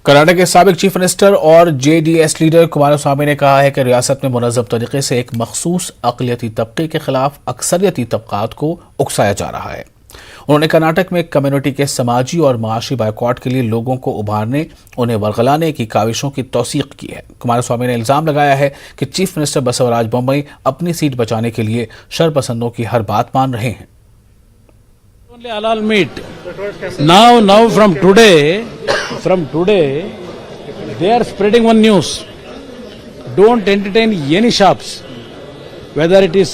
कर्नाटक के साबिक chief minister और जेडीएस लीडर कुमारस्वामी ने कहा है कि रियासत में मुनज़्ज़म तरीके से एक मखसूस अक़लियती तबके के खिलाफ अक्सरियती तबकात को उकसाया जा रहा है। उन्होंने कर्नाटक में कम्युनिटी के समाजी और माशी बायकॉट के लिए लोगों को उभारने, उन्हें वरगलाने की काविशों की तौसीक की है। कुमारस्वामी ने इल्जाम लगाया है कि चीफ मिनिस्टर बसवराज बोम्मई अपनी सीट बचाने के लिए शरपसंदों की हर बात मान रहे हैं। Only halal meat. Now from today, they are spreading one news. Don't entertain any shops, whether it is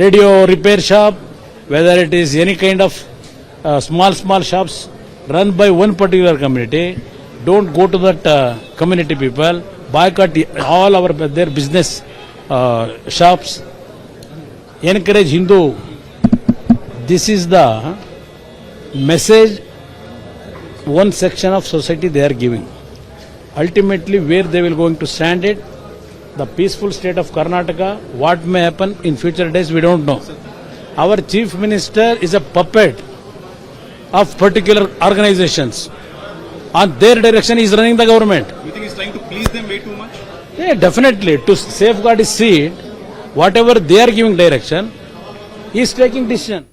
radio repair shop, whether it is any kind of small shops run by one particular community. Don't go to that community people. Boycott all their business shops. Encourage Hindu. This is the message one section of society they are giving. Ultimately, where they will going to stand it, the peaceful state of Karnataka, what may happen in future days, we don't know. Our chief minister is a puppet of particular organizations. On their direction, he is running the government. You think he's trying to please them way too much? Yeah, definitely. To safeguard his seat, whatever they are giving direction, he is taking decision.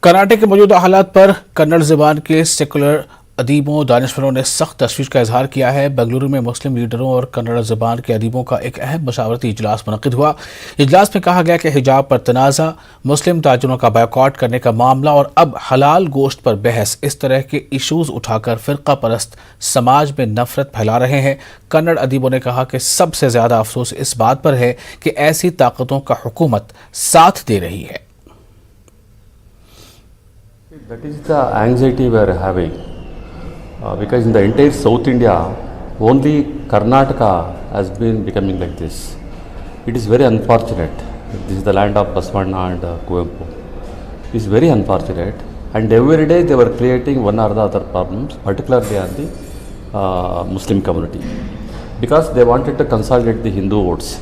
Karnataka के मौजूदा हालात पर कन्नड़ ज़बान के secular अदीबों दानिशवरों ने सख्त तशवीश का इजहार किया है। बेंगलुरु में मुस्लिम लीडरों और कन्नड़ ज़बान के अदीबों का एक अहम मशावरती इजलास मुनक़िद हुआ। इजलास में कहा गया कि हिजाब पर तनाज़ा, मुस्लिम ताजिरों का बायकॉट करने का मामला और अब हलाल गोश्त पर बहस, इस तरह के इशूज़ उठाकर फ़िरका परस्त समाज में नफरत फैला रहे हैं। कन्नड़ अदीबों ने कहा कि सबसे ज़्यादा अफसोस इस बात पर है कि ऐसी ताकतों का हुकूमत साथ दे रही है। That is the anxiety we are having because in the entire South India, only Karnataka has been becoming like this. It is very unfortunate. This is the land of Basavana and Kuvempu. It is very unfortunate, and every day they were creating one or the other problems, particularly on the Muslim community, because they wanted to consolidate the Hindu votes,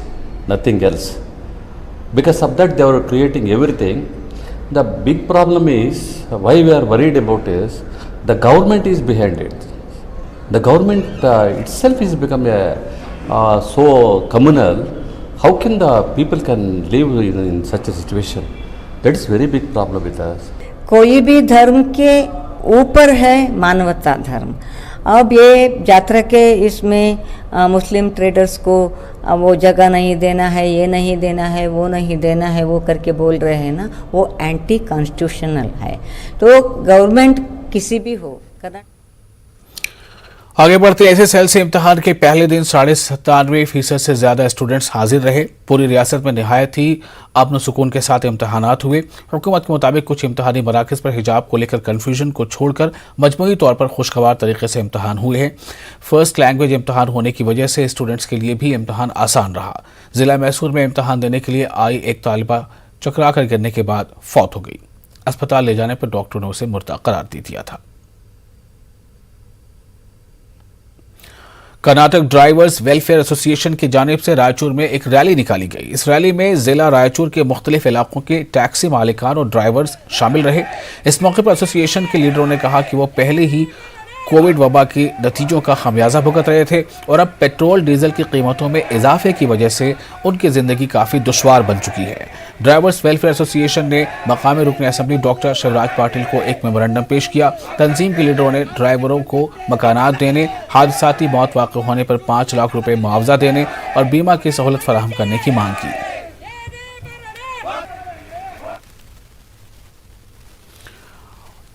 nothing else. Because of that, they were creating everything. The big problem is, why we are worried about is, the government is behind it. The government itself is become so communal. How can the people can live in such a situation? That is very big problem with us. कोई भी धर्म के ऊपर है मानवता धर्म। अब ये यात्रा के इसमें मुस्लिम ट्रेडर्स को वो जगह नहीं देना है, ये नहीं देना है, वो नहीं देना है, वो करके बोल रहे हैं ना, वो एंटी कॉन्स्टिट्यूशनल है। तो गवर्नमेंट किसी भी हो करना। आगे बढ़ते एसएसएल से इम्तिहान के पहले दिन 97.5% से ज्यादा स्टूडेंट्स हाजिर रहे। पूरी रियासत में निहायत ही अमन सुकून के साथ इम्तिहानात हुए। हुकूमत के मुताबिक कुछ इम्तिहानी मराकज़ पर हिजाब को लेकर कन्फ्यूजन को छोड़कर मजमूई तौर पर खुशगवार तरीके से इम्तिहान हुए हैं। फर्स्ट लैंग्वेज इम्तिहान होने की वजह से स्टूडेंट्स के लिए भी इम्तिहान आसान रहा। जिला मैसूर में इम्तिहान देने के लिए आई एक तालिबा चकरा कर गिरने के बाद फौत हो गई। अस्पताल ले जाने पर डॉक्टरों ने उसे मुर्दा करार दे दिया था। कर्नाटक ड्राइवर्स वेलफेयर एसोसिएशन की जानिब से रायचूर में एक रैली निकाली गई। इस रैली में जिला रायचूर के मुख्तलिफ इलाकों के टैक्सी मालिकान और ड्राइवर्स शामिल रहे। इस मौके पर एसोसिएशन के लीडरों ने कहा कि वो पहले ही कोविड वबा के नतीजों का खमियाजा भुगत रहे थे और अब पेट्रोल डीजल की कीमतों में इजाफे की वजह से उनकी ज़िंदगी काफ़ी दुश्वार बन चुकी है। ड्राइवर्स वेलफेयर एसोसिएशन ने मकामी रुकन असम्बली डॉक्टर शिवराज पाटिल को एक मेमोरेंडम पेश किया। तंजीम के लीडरों ने ड्राइवरों को मकानात देने, हादसाती मौत वाक़ होने पर 5 लाख रुपए मुआवजा देने और बीमा की सहूलत फराहम करने की मांग की।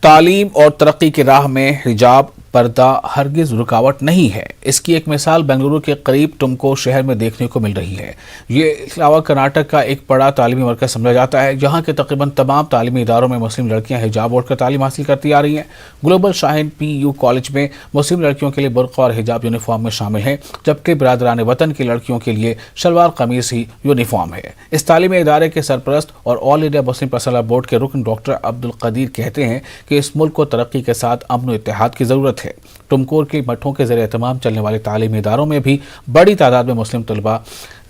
तालीम और तरक्की की राह में हिजाब पर्दा हरगिज रुकावट नहीं है। इसकी एक मिसाल बेंगलुरु के करीब टुमको शहर में देखने को मिल रही है। ये अलावा कर्नाटक का एक बड़ा तालीमी मरकज़ समझा जाता है, जहाँ के तकरीबन तमाम तालीमी इदारों में मुस्लिम लड़कियाँ हिजाब ओढ़कर तालीम हासिल करती आ रही हैं। ग्लोबल शाहीन PU कॉलेज में मुस्लिम लड़कियों के लिए बुर्का और हिजाब यूनिफॉर्म में शामिल है, जबकि बिरादरान वतन की लड़कियों के लिए शलवार कमीज ही यूनिफॉर्म है। इस तालीमी इदारे के सरपरस्त और all India Muslim personal board के रुकन डॉक्टर अब्दुल कदीर कहते हैं कि इस मुल्क को तरक्की के साथ अमन और इत्तेहाद की ज़रूरत है। टुमकोर के मठों के ज़रिए तमाम चलने वाले तालीमी इदारों में भी बड़ी तादाद में मुस्लिम तलबा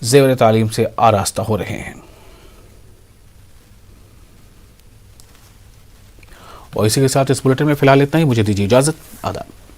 ज़ेवर तालीम से आरास्ता हो रहे हैं। और इसी के साथ इस बुलेटिन में फिलहाल इतना ही। मुझे दीजिए इजाजत। आदाब।